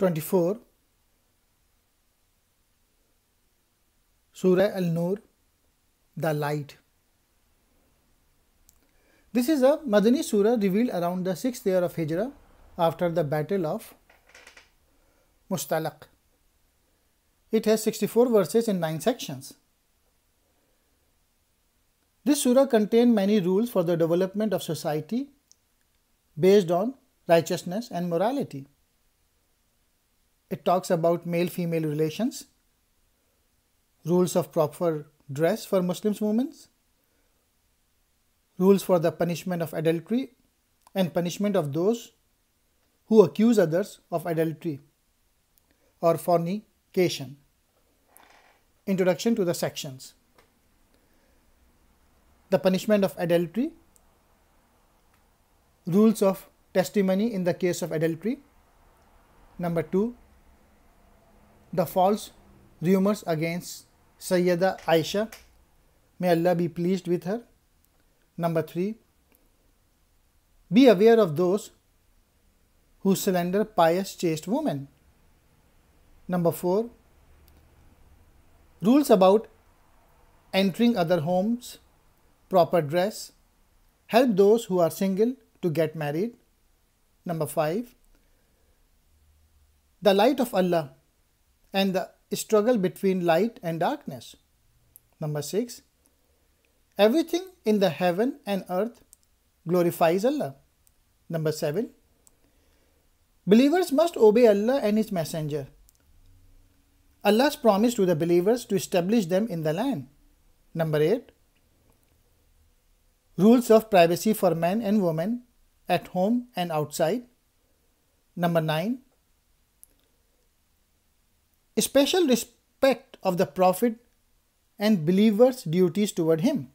24, Surah Al-Nur, the light. This is a Madani surah revealed around the 6th year of Hijrah after the battle of Mustalaq. It has 64 verses in 9 sections. This surah contains many rules for the development of society based on righteousness and morality. It talks about male-female relations, rules of proper dress for Muslim women, rules for the punishment of adultery and punishment of those who accuse others of adultery or fornication. Introduction to the sections. The punishment of adultery, rules of testimony in the case of adultery. Number 2, the false rumors against Sayyida Aisha, may Allah be pleased with her. Number 3, be aware of those who slander pious chaste women. Number 4, rules about entering other homes, proper dress, help those who are single to get married. Number 5, the light of Allah and the struggle between light and darkness. Number 6, everything in the heaven and earth glorifies Allah. Number 7, believers must obey Allah and His Messenger. Allah's promise to the believers to establish them in the land. Number 8, rules of privacy for men and women at home and outside. Number 9, special respect of the Prophet and believers' duties toward him.